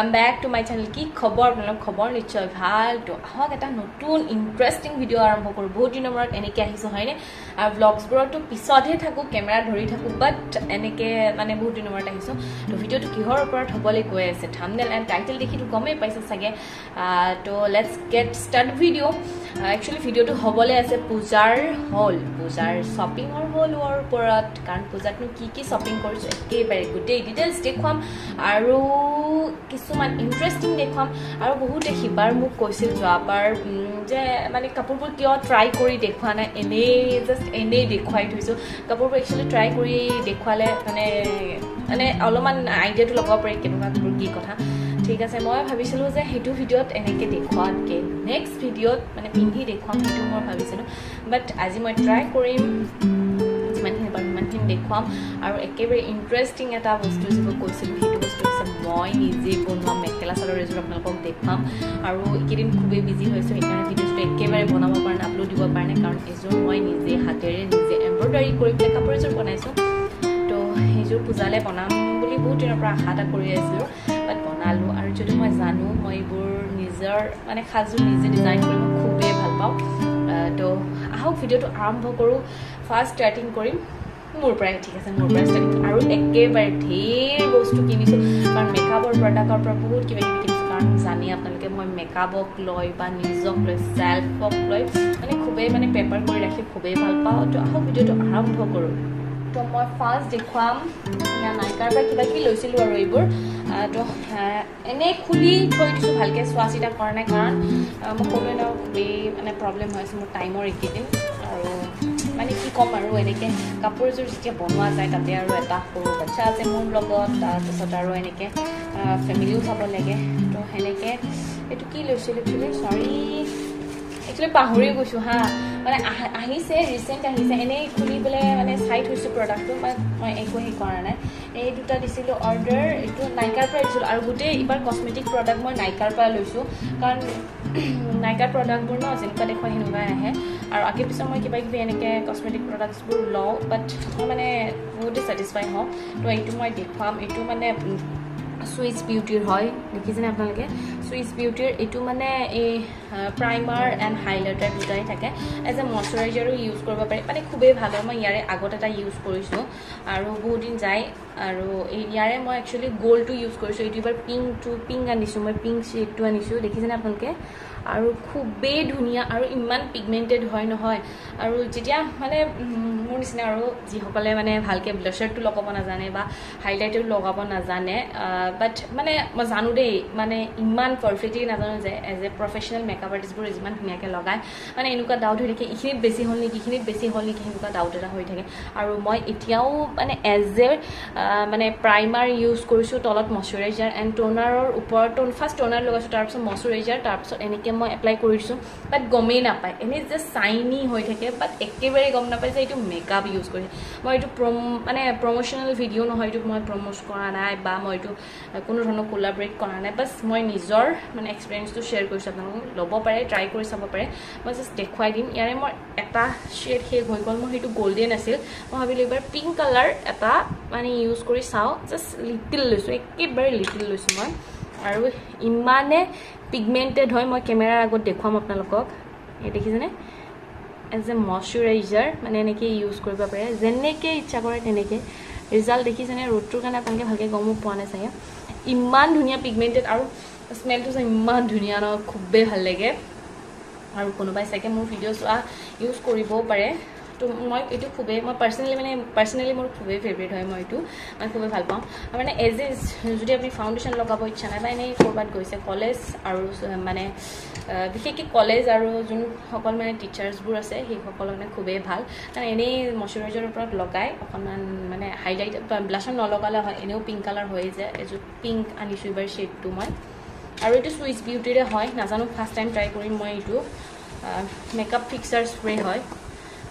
welcome back to my channel ki khobor nalok khobor nichoy bhal to ahok eta notun interesting video arambho koru bahut diner morat eneke ahiso hoine ar vlogs bro to pisot he thaku camera dhori thaku but eneke mane bahut diner morat ahiso to video to kihor oporat hobole koi ase thumbnail and title dekhi to gomei paise sage to let's get start video actually video to hobole ase pujar shopping or hall or porat kan pujat nu ki shopping korisu ekebare good details dekham aru কিছুমান interesting দেখাম আৰু বহুতে হিবাৰ মোক কৈছিল যোৱাবাৰ যে মানে কাপোৰবোৰ কিয় ট্ৰাই কৰি দেখুৱা নাই এনে জাস্ট এনে দেখুৱাই থৈছো কাপোৰবোৰ একচুয়ালি ট্ৰাই কৰি দেখুৱালে মানে অলপমান আইডিয়াটো লগাব পাৰি কেনেকুৱা কাপোৰ কি কথা ঠিক আছে মই ভাবিছিলো যে হেতু ভিডিওত এনেকে দেখুৱাতকে নেক্সট ভিডিওত মানে পিন্ধি দেখুৱাম হেতু মই ভাবিছিলো বাট আজি মই ট্ৰাই কৰিম যিমানখিনি দেখুৱাম আৰু একেবাৰে ইন্টাৰেস্টিং এটা বস্তু যিটো কৈছিল হেতু বস্তু মই নিজে বনোৱা মেখেলা চাদৰ এযোৰ আপোনালোকক দেখুৱাম আৰু একেদিন খুবেই বিজি হৈছো সেইকাৰণে ভিডিওটো একেবাৰে বনাব পৰা নাই আপলোড দিব পৰা নাই কাৰণ এযোৰ মই নিজে হাতেৰে নিজে এমব্ৰইডাৰী কৰি পেলাই কাপোৰ এযোৰ বনাইছো তো সেইযোৰ পূজালে বনাম বুলি বহুত দিনৰ পৰা আশা এটা কৰি আছিলো বাট বনালো আৰু যদি মই জানো মই এইবোৰ নিজৰ মানে সাজযোৰ নিজে ডিজাইন কৰিব খুবেই ভাল পাওঁ তো আহক ভিডিওটো আৰম্ভ কৰোঁ ফাৰ্ষ্ট ষ্টাৰ্টিং কৰিম মোৰ প্ৰায় ঠিক আছে মোৰ প্ৰায় ষ্টাৰ্টিং আৰু একেবাৰে ঢেৰ বস্তু কিনিছো কাৰণ মেকআপৰ প্ৰডাক্টৰ পৰা বহুত কিবা কিবি কিনিছো কাৰণ জানি আপোনালোকে মই মেকআপক লৈ বা নিজক লৈ সেলফক লৈ মানে খুবেই মানে পেপাৰ কৰি ৰাখি খুবেই ভাল পাওঁ তো আহক ভিডিওটো আৰম্ভ কৰোঁ তো মই ফাৰ্ষ্ট দেখুৱাম নাইকাৰ পৰা কিবা কিবি লৈছিলোঁ আৰু এইবোৰ তো এনেই খুলি থৈ দিছোঁ ভালকৈ চোৱা চিতা কৰা নাই কাৰণ মই ক'লোৱে ন খুবেই মানে প্ৰব্লেম হৈ আছে মোৰ টাইমৰ এইকেইদিন আৰু মানে কি ক'ম আৰু এনেকৈ কাপোৰ এযোৰ যেতিয়া বনোৱা যায় তাতে আৰু এটা সৰু বাচ্ছা আছে মোৰ লগত তাৰপিছত আৰু এনেকৈ ফেমিলিও চাব লাগে তো সেনেকৈ এইটো কি লৈছিলোঁ চৰি একচুৱেলি পাহৰি গৈছোঁ হা মানে আহিছে ৰিচেণ্ট আহিছে এনেই খুলি পেলাই মানে চাই থৈছোঁ প্ৰডাক্টটো মই একো হেৰি কৰা নাই এই দুটা দিছিলোঁ অৰ্ডাৰ এইটো নাইকাৰ পৰা দিছিলোঁ আৰু গোটেই এইবাৰ কছমেটিক প্ৰডাক্ট মই নাইকাৰ পৰা লৈছোঁ কাৰণ নাইকাৰ প্ৰডাক্টবোৰ ন যেনেকুৱা দেখুৱাই সেনেকুৱাই আহে আৰু আগে পিছত মই কিবা কিবি এনেকৈ কছমেটিক প্ৰডাক্টছবোৰ লওঁ বাট মই মানে বহুতেই ছেটিছফাই হওঁ তো এইটো মই দেখুৱাম এইটো মানে সুইচ বিউটিৰ হয় দেখিছেনে আপোনালোকে সুইচ বিউটিৰ এইটো মানে এই প্ৰাইমাৰ এণ্ড হাইলাইটাৰ দুটাই থাকে এজ এ মইশ্চাৰাইজাৰো ইউজ কৰিব পাৰি মানে খুবেই ভাল হয় মই ইয়াৰে আগত এটা ইউজ কৰিছোঁ আৰু বহুত দিন যায় আৰু ইয়াৰে মই একচুৱেলি গ'ল্ডটো ইউজ কৰিছোঁ এইটো এবাৰ পিংক আনিছোঁ মই পিংক শ্বেডটো আনিছোঁ দেখিছেনে আপোনালোকে আৰু খুবেই ধুনীয়া আৰু ইমান পিগমেণ্টেড হয় নহয় আৰু যেতিয়া মানে মোৰ নিচিনা আৰু যিসকলে মানে ভালকৈ ব্লাছাৰটো লগাব নাজানে বা হাইলাইটাৰ লগাব নাজানে বাট মানে মই জানো দেই মানে ইমান পাৰফেক্টলি নাজানো যে এজ এ প্ৰফেচনেল মেকআপ আৰ্টিষ্টবোৰে যিমান ধুনীয়াকৈ লগায় মানে এনেকুৱা ডাউট হৈ থাকে এইখিনিত বেছি হ'ল নেকি সেনেকুৱা ডাউট এটা হৈ থাকে আৰু মই এতিয়াও মানে এজ এ মানে প্ৰাইমাৰ ইউজ কৰিছোঁ তলত মইশ্চাৰাইজাৰ এণ্ড টোনাৰৰ ওপৰত ফাৰ্ষ্ট টোনাৰ লগাইছোঁ তাৰপিছত মইশ্চাৰাইজাৰ তাৰপিছত এনেকৈ মই এপ্লাই কৰিছোঁ বাট গমেই নাপায় এনেই জাষ্ট চাইনি হৈ থাকে বাট একেবাৰে গম নাপায় যে এইটো মেকআপ ইউজ কৰিছে মই এইটো মানে প্ৰমোশ্যনেল ভিডিঅ' নহয় এইটো মই প্ৰমোট কৰা নাই বা মই এইটো কোনো ধৰণৰ কোলাবৰেট কৰা নাই বাছ মই নিজৰ মানে এক্সপিৰিয়েঞ্চটো শ্বেয়াৰ কৰিছোঁ আপোনালোকক ল'ব পাৰে ট্ৰাই কৰি চাব পাৰে মই জাষ্ট দেখুৱাই দিম ইয়াৰে মোৰ এটা শ্বেড শেষ হৈ গ'ল মোৰ সেইটো গল্ডেন আছিল মই ভাবিলোঁ এইবাৰ পিংক কালাৰ এটা মানে ইউজ কৰি চাওঁ জাষ্ট লিটিল লৈছোঁ একেবাৰে লিটিল লৈছোঁ মই আৰু ইমানে পিগমেণ্টেড হয় মই কেমেৰাৰ আগত দেখুৱাম আপোনালোকক এই দেখিছেনে এজ এ মইশ্চাৰাইজাৰ মানে এনেকৈ ইউজ কৰিব পাৰে যেনেকৈ ইচ্ছা কৰে তেনেকৈ ৰিজাল্ট দেখিছেনে ৰ'দটোৰ কাৰণে আপোনালোকে ভালকৈ গমো পোৱা নাই চাগে ইমান ধুনীয়া পিগমেণ্টেড আৰু স্মেলটো যে ইমান ধুনীয়া ন খুবেই ভাল লাগে আৰু কোনোবাই চাগে মোৰ ভিডিঅ' চোৱা ইউজ কৰিবও পাৰে তো মই এইটো খুবেই মই পাৰ্চনেলি মোৰ খুবেই ফেভৰেট হয় মই এইটো মই খুবেই ভাল পাওঁ আৰু মানে এজ এ যদি আপুনি ফাউণ্ডেশ্যন লগাব ইচ্ছা নাই বা এনেই ক'ৰবাত গৈছে কলেজ আৰু মানে বিশেষকৈ কলেজ আৰু যোনসকল মানে টিচাৰ্ছবোৰ আছে সেইসকলৰ মানে খুবেই ভাল কাৰণ এনেই মইশ্চাৰাইজাৰৰ ওপৰত লগাই অকণমান মানে হাইলাইট ব্লাছাৰ নলগালে হয় এনেও পিংক কালাৰ হৈ যায় এযোৰ পিংক আনিছোঁ এইবাৰ শ্বেডটো মই আৰু এইটো সুইচ বিউটিৰে হয় নাজানো ফাৰ্ষ্ট টাইম ট্ৰাই কৰিম মই এইটো মেকআপ ফিক্সাৰ স্প্ৰে হয়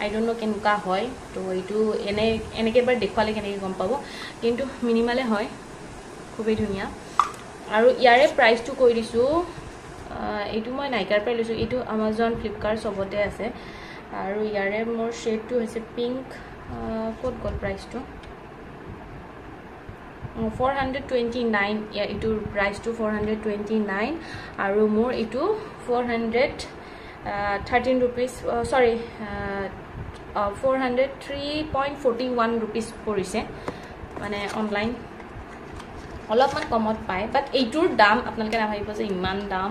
আই ডোণ্ট ন' কেনেকুৱা হয় তো এইটো এনেকৈ এবাৰ দেখুৱালে কেনেকৈ গম পাব কিন্তু মিনিমালে হয় খুবেই ধুনীয়া আৰু ইয়াৰে প্ৰাইচটো কৈ দিছোঁ এইটো মই নাইকাৰ পৰা লৈছোঁ এইটো আমাজন ফ্লিপকাৰ্ট চবতে আছে আৰু ইয়াৰে মোৰ শ্বেডটো হৈছে পিংক ক'ত গ'ল প্ৰাইচটো 429 এইটোৰ প্ৰাইচটো 429 আৰু মোৰ এইটো 413 rupees sorry 403.41 rupees পৰিছে মানে অনলাইন অলপমান কমত পায় বাট এইটোৰ দাম আপোনালোকে নাভাবিব যে ইমান দাম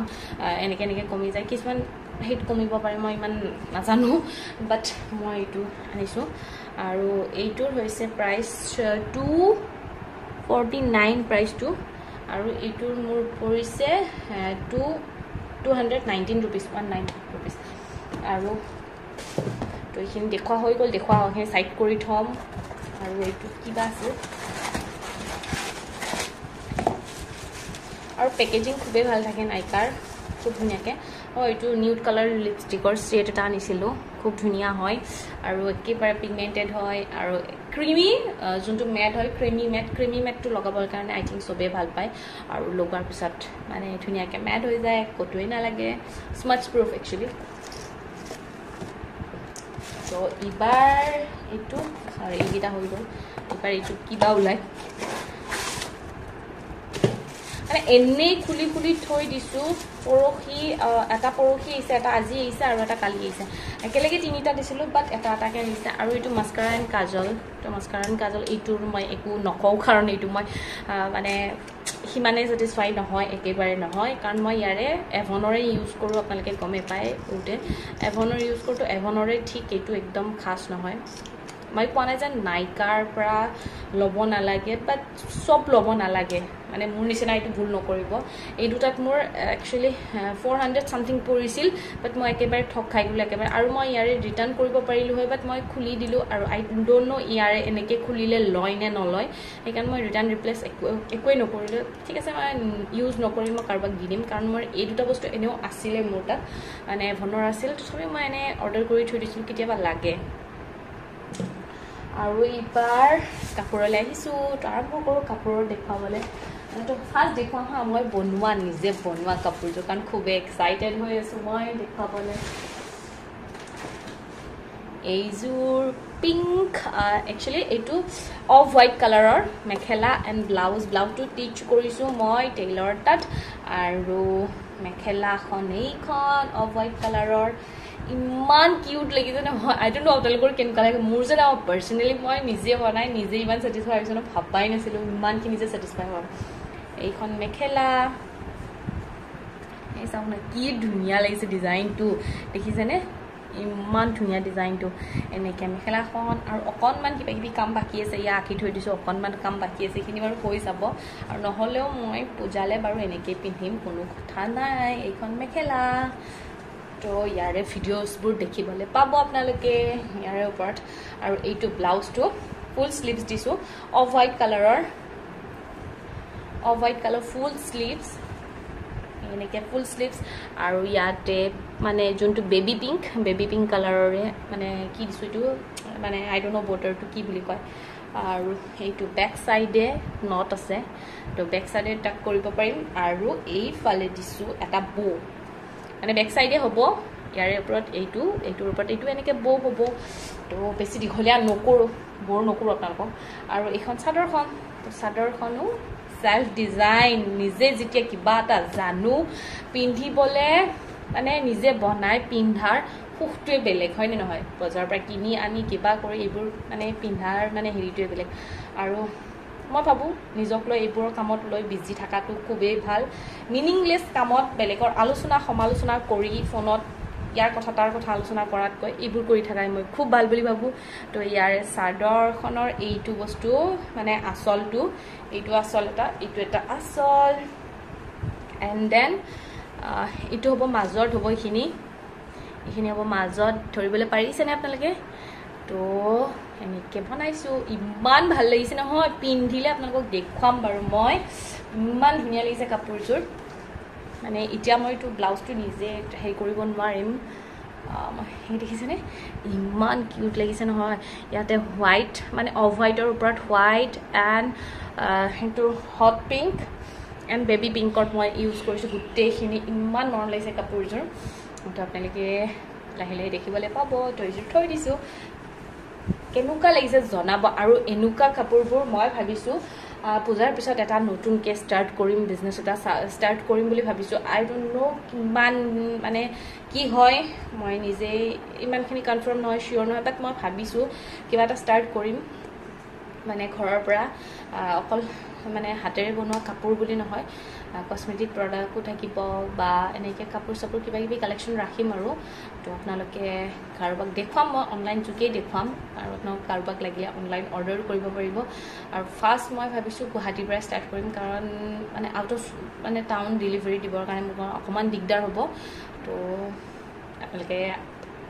এনেকে কমি যায় কিছুমান হেট কমিব পাৰে মই ইমান নাজানো বাট মই এইটো আনিছো আৰু এইটোৰ হৈছে প্ৰাইচ 249 প্ৰাইচটো আৰু এইটোৰ মোৰ পৰিছে 219 rupees 19 rupees আৰু তো এইখিনি দেখুৱা হৈ গ'ল দেখুৱা হয় সাইড কৰি থম আৰু এইটো কিবা আছে আৰু পেকেজিং খুবেই ভাল থাকে নাইকাৰ খুব ধুনীয়াকৈ এইটো নিউড কালাৰ লিপষ্টিকৰ শেড এটা আনিছিলোঁ খুব ধুনীয়া হয় আৰু একেবাৰে পিগমেণ্টেড হয় আৰু ক্ৰিমি যোনটো মেট হয় ক্ৰিমি মেটটো লগাবৰ কাৰণে আই থিংক চবেই ভাল পায় আৰু লগোৱাৰ পিছত মানে ধুনীয়াকৈ মেট হৈ যায় ক'তোৱেই নালাগে স্মাচ প্ৰুফ একচুৱেলি তো এইবাৰ এইটো চৰি এইকেইটা হৈ গ'ল এইবাৰ এইটো কিবা ওলাই মানে এনেই খুলি থৈ দিছোঁ পৰহি এটা পৰহি আহিছে এটা আজি আহিছে আৰু এটা কালি আহিছে একেলগে তিনিটা দিছিলোঁ বাট এটাকৈ আহিছে আৰু এইটো মাস্কাৰা এণ্ড কাজল তো মাস্কাৰা এণ্ড কাজল এইটোৰ মই একো নকওঁ কাৰণ এইটো মই মানে সিমানে ছেটিছফাই নহয় একেবাৰে নহয় কাৰণ মই ইয়াৰে এভনৰে ইউজ কৰোঁ আপোনালোকে গমেই পায় বহুতে এভনৰ ইউজ কৰোঁতো এভনৰে ঠিক এইটো একদম খাচ নহয় মই কোৱা নাই যে নাইকাৰ পৰা ল'ব নালাগে বাট চব ল'ব নালাগে মানে মোৰ নিচিনা এইটো ভুল নকৰিব এই দুটাত মোৰ একচুৱেলি 400 সামথিং পৰিছিল বাট মই একেবাৰে ঠক খাই গ'লোঁ একেবাৰে আৰু মই ইয়াৰে ৰিটাৰ্ণ কৰিব পাৰিলোঁ হয় বাট মই খুলি দিলোঁ আৰু আই ডোণ্ট ন' ইয়াৰে এনেকৈ খুলিলে লয় নে নলয় সেইকাৰণে মই ৰিটাৰ্ণ ৰিপ্লেচ একোৱেই নকৰিলোঁ ঠিক আছে মই ইউজ নকৰি মই কাৰোবাক দি দিম কাৰণ মোৰ এই দুটা বস্তু এনেও আছিলে মোৰ তাত মানে এভনৰ আছিল তথাপি মই এনেই অৰ্ডাৰ কৰি থৈ দিছিলোঁ কেতিয়াবা লাগে আৰু এইবাৰ কাপোৰলৈ আহিছোঁ তো আৰম্ভ কৰোঁ কাপোৰৰ দেখুৱাবলৈ তো ফাৰ্ষ্ট দেখুৱাওঁ হা মই নিজে বনোৱা কাপোৰযোৰ কাৰণ খুবেই এক্সাইটেড হৈ আছোঁ মই দেখুৱাবলৈ এইযোৰ পিংক একচুৱেলি এইটো অফ হোৱাইট কালাৰৰ মেখেলা এণ্ড ব্লাউজটো টিচ কৰিছোঁ মই টেইলৰ তাত আৰু মেখেলাখন এইখন অফ হোৱাইট কালাৰৰ ইমান কিউট লাগিছে নহয় আই ডোণ্ট ন' আপোনালোকৰ কেনেকুৱা লাগে মোৰ যে পাৰ্চনেলি মই নিজে বনাই নিজে ইমান ছেটিছফাই হৈছোঁ ন ভাবাই নাছিলোঁ ইমানখিনি যে ছেটিছফাই হয় এইখন মেখেলা এই চাওক না কি ধুনীয়া লাগিছে ডিজাইনটো দেখিছেনে ইমান ধুনীয়া ডিজাইনটো এনেকৈ মেখেলাখন আৰু অকণমান কিবা কিবি কাম বাকী আছে ইয়াত আঁকি থৈ দিছোঁ অকণমান কাম বাকী আছে এইখিনি বাৰু হৈ যাব আৰু নহ'লেও মই পূজালে বাৰু এনেকৈ পিন্ধিম কোনো কথা নাই এইখন মেখেলা তো ইয়াৰে ভিডিঅ'ছবোৰ দেখিবলৈ পাব আপোনালোকে ইয়াৰে ওপৰত আৰু এইটো ব্লাউজটো ফুল স্লিভছ দিছোঁ অফ হোৱাইট কালাৰ ফুল স্লিভছ এনেকৈ ফুল স্লিভছ আৰু ইয়াতে মানে যোনটো বেবী পিংক কালাৰৰে মানে কি দিছোঁ এইটো মানে আই ডোণ্ট ন' বৰ্ডাৰটো কি বুলি কয় আৰু এইটো বেক চাইডে নট আছে তো বেক চাইডে টাক কৰিব পাৰিম আৰু এইফালে দিছোঁ এটা বৌ মানে বেক চাইডে হ'ব ইয়াৰে ওপৰত এইটোৰ ওপৰত এইটো এনেকৈ বৌ হ'ব তো বেছি দীঘলীয়া নকৰোঁ বৰ নকৰোঁ আপোনালোকক আৰু এইখন চাদৰখনো সেলফ ডিজাইন নিজে যেতিয়া কিবা এটা জানো পিন্ধিবলৈ মানে নিজে বনাই পিন্ধাৰ সুখটোৱে বেলেগ হয়নে নহয় বজাৰৰ পৰা কিনি আনি কিবা কৰি এইবোৰ মানে পিন্ধাৰ মানে হেৰিটোৱে বেলেগ আৰু মই ভাবোঁ নিজক লৈ এইবোৰৰ কামত লৈ বিজি থকাটো খুবেই ভাল মিনিংলেছ কামত বেলেগৰ আলোচনা সমালোচনা কৰি ফোনত ইয়াৰ কথা তাৰ কথা আলোচনা কৰাতকৈ এইবোৰ কৰি থকাই মই খুব ভাল বুলি ভাবোঁ তো ইয়াৰে চাদৰখনৰ এইটো বস্তু মানে আচলটো এইটো আচল এইটো এটা আচল এণ্ড দেন এইটো হ'ব মাজত হ'ব এইখিনি হ'ব মাজত ধৰিবলৈ পাৰিছেনে আপোনালোকে তো এনেকৈ বনাইছোঁ ইমান ভাল লাগিছে নহয় পিন্ধিলে আপোনালোকক দেখুৱাম বাৰু মই ইমান ধুনীয়া লাগিছে কাপোৰযোৰ মানে এতিয়া মই এইটো ব্লাউজটো নিজে হেৰি কৰিব নোৱাৰিম সেই দেখিছেনে ইমান কিউট লাগিছে নহয় ইয়াতে হোৱাইট মানে অফ হোৱাইটৰ ওপৰত হোৱাইট এণ্ড সেইটো হট পিংক এণ্ড বেবী পিংকত মই ইউজ কৰিছোঁ গোটেইখিনি ইমান মৰম লাগিছে কাপোৰযোৰ তো আপোনালোকে লাহে লাহে দেখিবলৈ পাব তো এইযোৰ থৈ দিছোঁ কেনেকুৱা লাগিছে জনাব আৰু এনেকুৱা কাপোৰবোৰ মই ভাবিছোঁ পূজাৰ পিছত এটা নতুনকৈ ষ্টাৰ্ট কৰিম বিজনেছ এটা ষ্টাৰ্ট কৰিম বুলি ভাবিছোঁ আই ডোণ্ট ন' কিমান মানে কি হয় মই নিজেই ইমানখিনি কনফাৰ্ম নহয় চিয়'ৰ নহয় বাট মই ভাবিছোঁ কিবা এটা ষ্টাৰ্ট কৰিম মানে ঘৰৰ পৰা অকল মানে হাতেৰে বনোৱা কাপোৰ বুলি নহয় কসমেটিক প্ৰডাক্টও থাকিব বা এনেকৈ কাপোৰ চাপোৰ কিবা কিবি কালেকশ্যন ৰাখিম আৰু তো আপোনালোকে কাৰোবাক দেখুৱাম মই অনলাইন যোগেই দেখুৱাম আৰু আপোনালোক কাৰোবাক লাগিলে অনলাইন অৰ্ডাৰো কৰিব পাৰিব আৰু ফাৰ্ষ্ট মই ভাবিছোঁ গুৱাহাটীৰ পৰা ষ্টাৰ্ট কৰিম কাৰণ মানে আউট অফ মানে টাউন ডেলিভাৰী দিবৰ কাৰণে মোৰ অকণমান দিগদাৰ হ'ব তো আপোনালোকে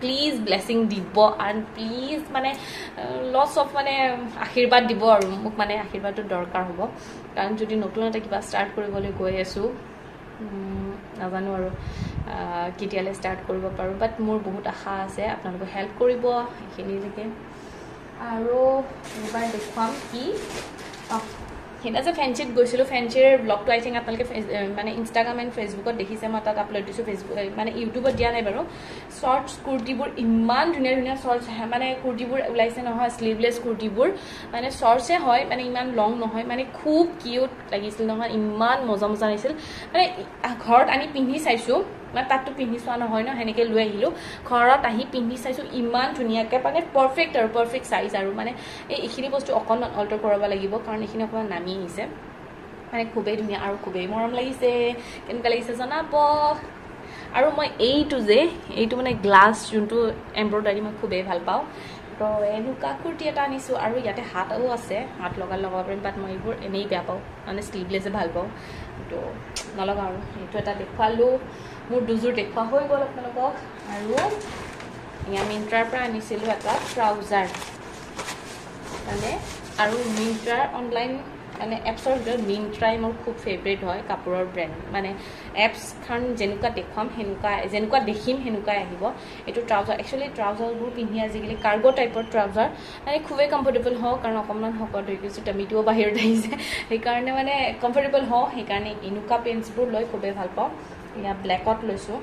প্লিজ ব্লেছিং দিব আৰু প্লিজ মানে লছ অফ মানে আশীৰ্বাদ দিব আৰু মোক মানে আশীৰ্বাদটো দৰকাৰ হ'ব কাৰণ যদি নতুন এটা কিবা ষ্টাৰ্ট কৰিবলৈ গৈ আছোঁ নাজানো আৰু কেতিয়ালৈ ষ্টাৰ্ট কৰিব পাৰোঁ বাট মোৰ বহুত আশা আছে আপোনালোকে হেল্প কৰিব সেইখিনিলৈকে আৰু এইবাৰ দেখুৱাম কি সেইদিনা যে ফেঞ্চিত গৈছিলোঁ ফেঞ্চিৰ ব্লগটো আই থিংক আপোনালোকে মানে ইনষ্টাগ্ৰাম এণ্ড ফেচবুকত দেখিছে মই তাত আপলোড দিছোঁ ফেচবুক মানে ইউটিউবত দিয়া নাই বাৰু শ্বৰ্টছ কুৰ্তিবোৰ ইমান ধুনীয়া ধুনীয়া শ্বৰ্টছ মানে কুৰ্তিবোৰ ওলাইছে নহয় শ্লিভলেছ কুৰ্তিবোৰ মানে শ্বৰ্টছে হয় মানে ইমান লং নহয় মানে খুব কিউট লাগিছিল নহয় ইমান মজা মজা লাগিছিল মানে ঘৰত আনি পিন্ধি চাইছোঁ মানে তাততো পিন্ধি চোৱা নহয় ন সেনেকৈ লৈ আহিলোঁ ঘৰত আহি পিন্ধি চাইছোঁ ইমান ধুনীয়াকৈ মানে পাৰফেক্ট আৰু পাৰফেক্ট চাইজ আৰু মানে এইখিনি বস্তু অকণমান অল্টাৰ কৰাব লাগিব কাৰণ এইখিনি অকণমান নামি আহিছে মানে খুবেই ধুনীয়া আৰু খুবেই মৰম লাগিছে কেনেকুৱা লাগিছে জনাব আৰু মই এইটো মানে গ্লাছ যোনটো এম্ব্ৰইডাৰী মই খুবেই ভাল পাওঁ তো এনেকুৱা কুৰ্তি এটা আনিছোঁ আৰু ইয়াতে হাতো আছে হাত লগাব পাৰিম বাট মই এইবোৰ এনেই বেয়া পাওঁ মানে শ্লিভলেছে ভাল পাওঁ তো নলগাওঁ আৰু এইটো এটা দেখুৱালোঁ মোৰ দুযোৰ দেখুওৱা হৈ গ'ল আপোনালোকক আৰু এয়া মিন্ট্ৰাৰ পৰা আনিছিলোঁ এটা ট্ৰাউজাৰ মানে আৰু মিন্ট্ৰাৰ অনলাইন মানে এপছৰ ভিতৰত মিন্ট্ৰাই মোৰ খুব ফেভৰেট হয় কাপোৰৰ ব্ৰেণ্ড মানে এপছখন যেনেকুৱা দেখুৱাম যেনেকুৱা দেখিম সেনেকুৱাই আহিব এইটো ট্ৰাউজাৰ একচুৱেলি ট্ৰাউজাৰবোৰ পিন্ধি আজিকালি কাৰ্গো টাইপৰ ট্ৰাউজাৰ মানে খুবেই কমফৰ্টেবল হওঁ কাৰণ অকণমান শকত হৈ গৈছোঁ টমিটোও বাহিৰত আহিছে সেইকাৰণে মানে কমফৰ্টেবল হওঁ সেইকাৰণে এনেকুৱা পেণ্টছবোৰ লৈ খুবেই ভাল পাওঁ এয়া ব্লেকত লৈছোঁ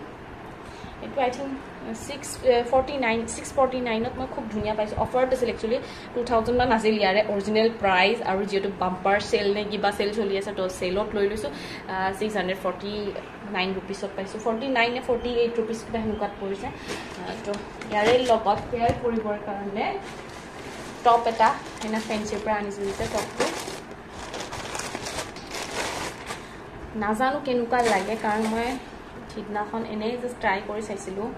এইটো আই থিংক 649ত মই খুব ধুনীয়া পাইছোঁ অফাৰত আছিল একচুৱেলি 2000 মান আছিল ইয়াৰে অৰিজিনেল প্ৰাইচ আৰু যিহেতু বাম্পাৰ চেল নে কিবা চেল চলি আছে তো চেলত লৈ লৈছোঁ 649 ৰুপিছত পাইছোঁ 49 নে 48 ৰুপিছ কিবা সেনেকুৱাত পৰিছে তো ইয়াৰে লগত পেয়াৰ কৰিবৰ কাৰণে টপ এটা সেইদিনা ফেঞ্চিৰ পৰা আনিছোঁ যেতিয়া টপটো নাজানো কেনেকুৱা লাগে কাৰণ মই সিদিনাখন এনেই জাষ্ট ট্ৰাই কৰি চাইছিলোঁ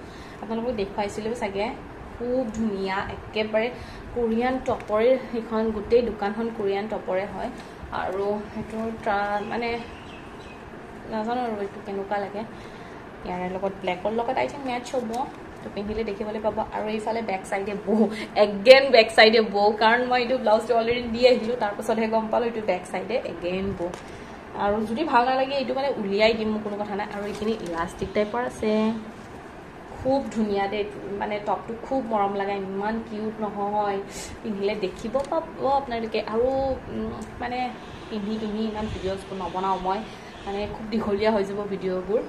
আপোনালোকক দেখুৱাইছিলোঁ চাগে খুব ধুনীয়া একেবাৰে কোৰিয়ান টপৰে সেইখন গোটেই দোকানখন কোৰিয়ান টপৰে হয় আৰু সেইটো মানে নাজানো আৰু এইটো কেনেকুৱা লাগে ইয়াৰে লগত ব্লেকৰ লগত আই থিংক মেটচ হ'ব তো পিন্ধিলে দেখিবলৈ পাব আৰু এইফালে বেক চাইডে বেক চাইডে বৌ কাৰণ মই এইটো ব্লাউজটো অলৰেডি দি আহিলোঁ তাৰপাছতহে গম পালোঁ এইটো বেক চাইডে এগেইন বৌ আৰু যদি ভাল নালাগে এইটো মানে উলিয়াই দিম মোৰ কোনো কথা নাই আৰু এইখিনি ইলাষ্টিক টাইপৰ আছে খুব ধুনীয়া দেই মানে টপটো খুব মৰম লগা ইমান কিউট নহয় পিন্ধিলে দেখিব পাব আপোনালোকে আৰু মানে পিন্ধি ইমান ভিডিঅ'জ নবনাওঁ মই মানে খুব দীঘলীয়া হৈ যাব ভিডিঅ'বোৰ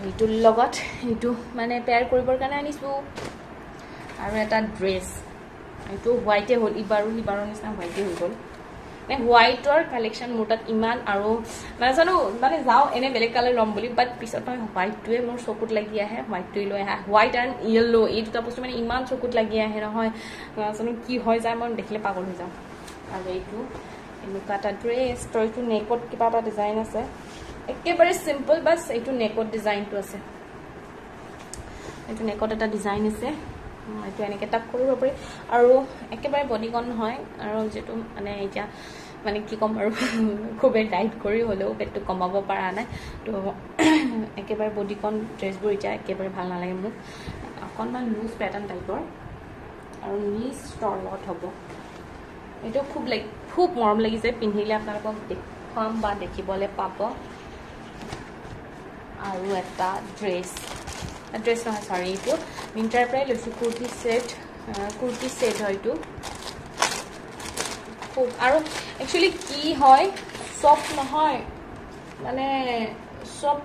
এইটোৰ লগত এইটো মানে পেয়াৰ কৰিবৰ কাৰণে আনিছোঁ আৰু এটা ড্ৰেছ এইটো হোৱাইটে হ'ল সিবাৰৰ নিচিনা হোৱাইটে হৈ গ'ল মানে হোৱাইটৰ কালেকশ্যন মোৰ তাত ইমান আৰু নাজানো মানে যাওঁ এনে বেলেগ কালাৰ ল'ম বুলি বাট পিছত মই হোৱাইটটোৱে মোৰ চকুত লাগি আহে হোৱাইটটোৱে লৈ আহে হোৱাইট এণ্ড য়েল্ল' এই দুটা বস্তু মানে ইমান চকুত লাগি আহে নহয় নাজানো কি হৈ যায় মই দেখিলে পাগল হৈ যাওঁ আৰু এইটো এনেকুৱা এটা ড্ৰেছ তো এইটো নেকত কিবা এটা ডিজাইন আছে একেবাৰে চিম্পল বাছ এইটো নেকত ডিজাইনটো আছে এইটো নেকত এটা ডিজাইন আছে এইটো এনেকৈ টাক কৰিব পাৰি আৰু একেবাৰে বডিকন হয় আৰু যিটো মানে এতিয়া মানে কি ক'ম আৰু খুবেই ডাইট কৰি হ'লেও পেটটো কমাব পৰা নাই তো একেবাৰে বডিকন ড্ৰেছবোৰ এতিয়া একেবাৰে ভাল নালাগে মোক অকণমান লুজ পেটাৰ্ণ টাইপৰ আৰু নিজ ষ্টলত হ'ব এইটো খুব মৰম লাগিছে পিন্ধিলে আপোনালোকক দেখুৱাম বা দেখিবলৈ পাব আৰু এটা ড্ৰেছ নহয় চৰি এইটো মিন্ট্ৰাৰ পৰাই লৈছোঁ কুৰ্তি ছেট হয় এইটো খুব আৰু একচুৱেলি কি হয় চব নহয় মানে চব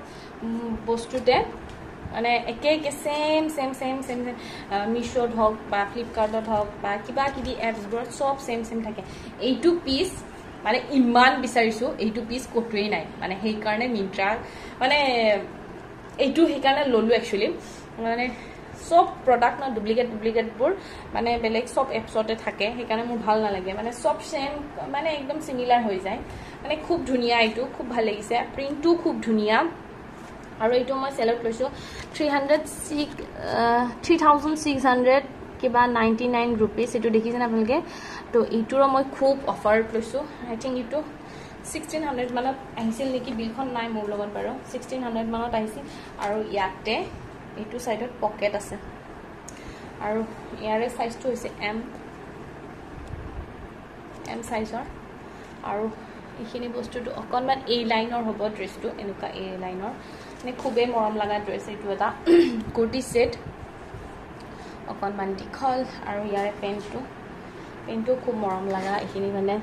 বস্তুতে মানে একে একে সেম সেম সেম সেম মিশোত হওক বা ফ্লিপকাৰ্টত হওক বা কিবা কিবি এপছবোৰত চব সেম সেম থাকে এইটো পিচ মানে ইমান বিচাৰিছোঁ এইটো পিচ ক'তোৱেই নাই মানে সেইকাৰণে মিন্ত্ৰা মানে এইটো সেইকাৰণে ল'লোঁ একচুৱেলি মানে সব প্ৰডাক্ট না ডুপ্লিকেটবোৰ মানে বেলেগ সব এপছতে থাকে সেইকাৰণে মোৰ ভাল নালাগে মানে সব সেম মানে একদম সিমিলাৰ হৈ যায় মানে খুব ধুনীয়া এইটো খুব ভাল লাগিছে প্ৰিণ্টটো খুব ধুনীয়া আৰু এইটো মই সেলত লৈছোঁ 3600 কিবা 99 रुपीस এইটো দেখিছেনে আপোনালোকে তো এইটোৰ মই খুব অফাৰত লৈছোঁ আই থিংক এইটো 1600 মানত আহিছিল নেকি বিলখন নাই মোৰ লগত বাৰু 1600 মানত আহিছিল আৰু ইয়াতে এইটো সাইডত পকেট আছে আৰু ইয়াৰে সাইজটো হৈছে এম সাইজৰ আৰু এইখিনি বস্তুটো অকণমান এই লাইনৰ হ'ব ড্ৰেছটো এনেকুৱা এই লাইনৰ মানে খুবেই মৰম লগা ড্ৰেছ এইটো এটা কুৰ্তি সেট অকণমান দীঘল আৰু ইয়াৰে পেণ্টটো খুব মৰম লগা এইখিনি মানে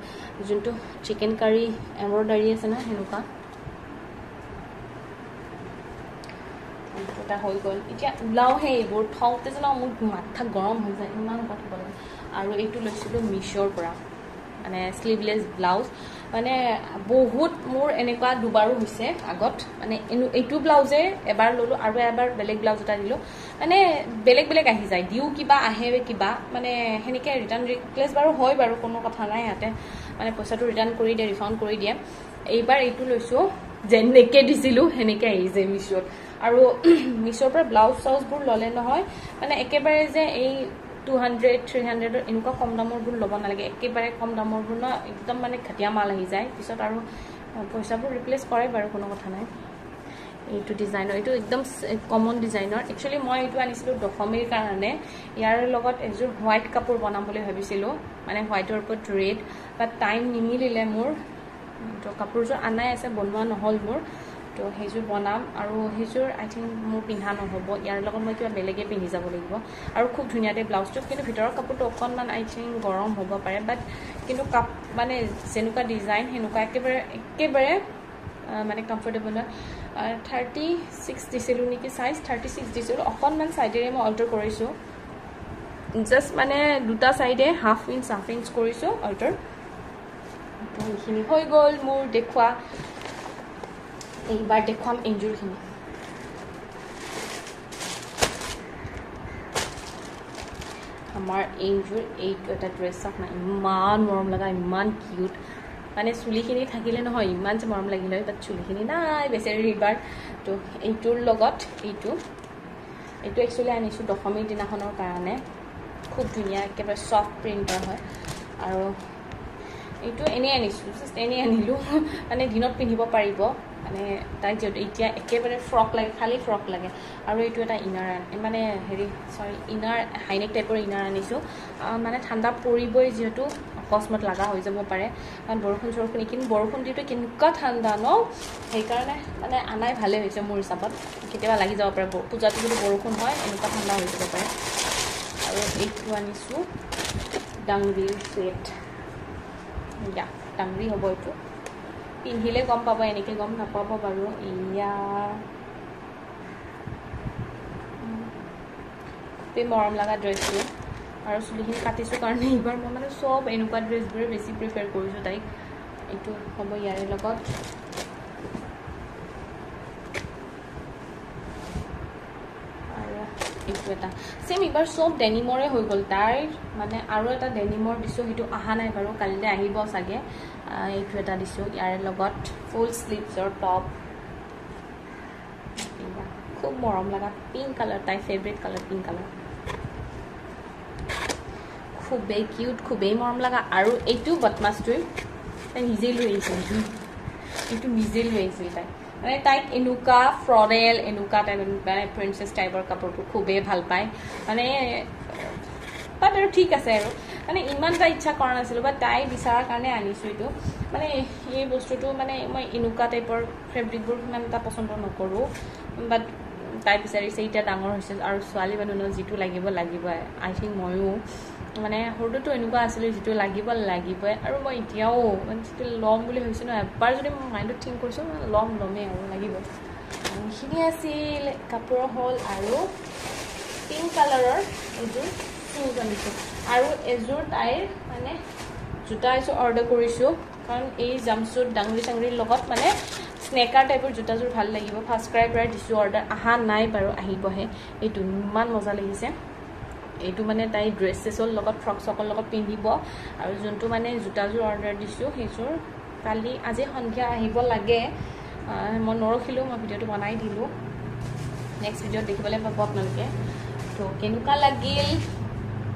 যোনটো চিকেন কাৰী এমব্ৰইডাৰী আছে না সেনেকুৱা এটা হৈ গ'ল এতিয়া ওলাওহে এইবোৰ থওঁতে যেন মোৰ মাথা গৰম হৈ যায় ইমান কথা ক'লে আৰু এইটো লৈছিলোঁ মিছ'ৰ পৰা মানে স্লিভলেছ ব্লাউজ মানে বহুত মোৰ এনেকুৱা দুবাৰো হৈছে আগত মানে এইটো ব্লাউজে এবাৰ ল'লোঁ আৰু এবাৰ বেলেগ ব্লাউজ এটা দিলোঁ মানে বেলেগ আহি যায় দিও কিবা আহে কিবা মানে সেনেকৈ ৰিটাৰ্ণ ৰিপ্লেচ বাৰু হয় বাৰু কোনো কথা নাই ইয়াতে মানে পইচাটো ৰিটাৰ্ণ কৰি দিয়ে ৰিফাণ্ড কৰি দিয়ে এইবাৰ এইটো লৈছোঁ যেনেকৈ দিছিলোঁ সেনেকৈ আহিছে মিছ'ত আৰু মিছ'ৰ পৰা ব্লাউজ চাউজবোৰ ল'লে নহয় মানে একেবাৰে যে এই 200 300 এনেকুৱা কম দামৰবোৰ ল'ব নালাগে একেবাৰে কম দামৰবোৰ ন একদম মানে ঘটিয়া মাল আহি যায় পিছত আৰু পইচাবোৰ ৰিপ্লেচ কৰে বাৰু কোনো কথা নাই এইটো ডিজাইনৰ এইটো একদম কমন ডিজাইনৰ একচুৱেলি মই এইটো আনিছিলোঁ দশমীৰ কাৰণে ইয়াৰ লগত এযোৰ হোৱাইট কাপোৰ বনাম বুলি ভাবিছিলোঁ মানে হোৱাইটৰ ওপৰত ৰেড বাট টাইম নিমিলিলে মোৰ তো কাপোৰযোৰ আনাই আছে বনোৱা নহ'ল মোৰ তো সেইযোৰ বনাম আৰু সেইযোৰ আই থিংক মোৰ পিন্ধা নহ'ব ইয়াৰ লগত মই কিবা বেলেগে পিন্ধি যাব লাগিব আৰু খুব ধুনীয়াতে ব্লাউজটো কিন্তু ভিতৰৰ কাপোৰটো অকণমান আই থিংক গৰম হ'ব পাৰে বাট কিন্তু মানে যেনেকুৱা ডিজাইন সেনেকুৱা একেবাৰে মানে কমফৰ্টেবল হয় 36 দিছিলোঁ নেকি সাইজ 36 দিছিলোঁ অকণমান সাইডেৰে মই অল্টাৰ কৰিছোঁ জাষ্ট মানে দুটা সাইডে হাফ ইঞ্চ কৰিছোঁ অল্টাৰ তো এইখিনি হৈ গ'ল মোৰ দেখুৱা এইবাৰ দেখুৱাম এনজোৰখিনি আমাৰ এনজোৰ এইটো এটা ড্ৰেছ চাওক না ইমান মৰম লগা ইমান কিউট মানে চুলিখিনি থাকিলে নহয় ইমান যে মৰম লাগিলে বাট চুলিখিনি নাই বেচেৰি এইবাৰ তো এইটোৰ লগত এইটো একচুৱেলি আনিছোঁ দশমীৰ দিনাখনৰ কাৰণে খুব ধুনীয়া একেবাৰে ছফ্ট প্ৰিণ্টৰ হয় আৰু এইটো এনেই আনিছোঁ জাষ্ট এনেই আনিলোঁ মানে দিনত পিন্ধিব পাৰিব মানে তাই যিহেতু এতিয়া একেবাৰে ফ্ৰক লাগে খালি ফ্ৰক লাগে আৰু এইটো এটা ইনাৰ মানে ইনাৰ হাইনেক টাইপৰ ইনাৰ আনিছোঁ মানে ঠাণ্ডা পৰিবই যিহেতু অকস্মাত লগা হৈ যাব পাৰে কাৰণ বৰষুণ এইখিনি বৰষুণ দিওঁতে কেনেকুৱা ঠাণ্ডা ন সেইকাৰণে মানে আনাই ভালেই হৈছে মোৰ হিচাপত কেতিয়াবা লাগি যাব পাৰে পূজাটো যদি বৰষুণ হয় এনেকুৱা ঠাণ্ডা হৈ যাব পাৰে আৰু এইটো আনিছোঁ ডাংৰি ছেট ডাংৰি হ'ব এইটো পিন্ধিলে গম পাব এনেকৈ গম নাপাব বাৰু এয়া খুবেই মৰম লগা ড্ৰেছটো আৰু চুলিখিনি কাটিছোঁ কাৰণে এইবাৰ মই মানে চব এনেকুৱা ড্ৰেছবোৰে বেছি প্ৰিফাৰ কৰিছোঁ তাইক এইটো হ'ব ইয়াৰে লগত আৰু এইটো এটা সেম এইবাৰ চব ডেনিমৰে হৈ গ'ল তাইৰ মানে আৰু এটা ডেনিমৰ দিছোঁ সেইটো অহা নাই বাৰু কালিলৈ আহিব চাগে এইটো এটা দিছোঁ ইয়াৰে লগত ফুল স্লিভছৰ টপ খুব মৰম লগা পিংক কালাৰ তাই ফেভৰেট কালাৰ পিংক কালাৰ খুবেই কিউট খুবেই মৰম লগা আৰু এইটো বদমাছটোৱে তাই নিজেই লৈ আহিছিল এইটো নিজেই লৈ আহিছিল তাই মানে তাইক এনেকুৱা ফ্লৰেল এনেকুৱা টাইপ মানে প্ৰিন্সেছ টাইপৰ কাপোৰবোৰ খুবেই ভাল পায় মানে বাট আৰু ঠিক আছে আৰু মানে ইমান এটা ইচ্ছা কৰা নাছিলোঁ বাট তাই বিচৰাৰ কাৰণে আনিছোঁ এইটো মানে এই বস্তুটো মানে মই এনেকুৱা টাইপৰ ফেব্ৰিকবোৰ ইমান এটা পচন্দ নকৰোঁ বাট তাই বিচাৰিছে এতিয়া ডাঙৰ হৈছে আৰু ছোৱালী মানুহৰ যিটো লাগিবই আই থিংক ময়ো মানে সৰুতো এনেকুৱা আছিলোঁ যিটো লাগিবই আৰু মই এতিয়াও মানে যিটো ল'ম বুলি ভাবিছোঁ ন এবাৰ যদি মই মাইণ্ডত থিংক কৰিছোঁ ল'মেই আৰু লাগিব এইখিনি আছিল কাপোৰৰ হল আৰু পিংক কালাৰৰ এযোৰ শুজ আনিছোঁ আৰু এযোৰ তাইৰ মানে জোতা এযোৰ অৰ্ডাৰ কৰিছোঁ কাৰণ এই জাম্পছুট ডাঙৰি চাঙৰিৰ লগত মানে স্নেকাৰ টাইপৰ জোতাযোৰ ভাল লাগিব ফাৰ্ষ্ট ক্ৰাই পৰা দিছোঁ অৰ্ডাৰ অহা নাই বাৰু আহিবহে এইটো ইমান মজা লাগিছে এইটো মানে তাই ড্ৰেছ চেছৰ লগত ফ্ৰক চকৰ লগত পিন্ধিব আৰু যোনটো মানে জোতাযোৰ অৰ্ডাৰ দিছোঁ সেইযোৰ কালি আজি সন্ধিয়া আহিব লাগে মই নৰখিলোঁ মই ভিডিঅ'টো বনাই দিলোঁ নেক্সট ভিডিঅ'ত দেখিবলৈ পাব আপোনালোকে তো কেনেকুৱা লাগিল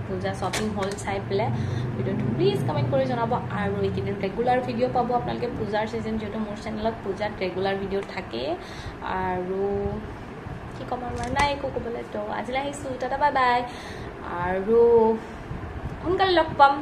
পূজা শ্বপিং হল চাই পেলাই ভিডিঅ'টো প্লিজ কমেণ্ট কৰি জনাব আৰু এইকেইদিন ৰেগুলাৰ ভিডিঅ' পাব আপোনালোকে পূজাৰ ছিজন যিহেতু মোৰ চেনেলত পূজাত ৰেগুলাৰ ভিডিঅ' থাকে আৰু কি ক'ম আৰু নাই একো ক'বলৈ তো আজিলৈ আহিছোঁ টাটা বাই বাই আৰু সোনকালে লগ পাম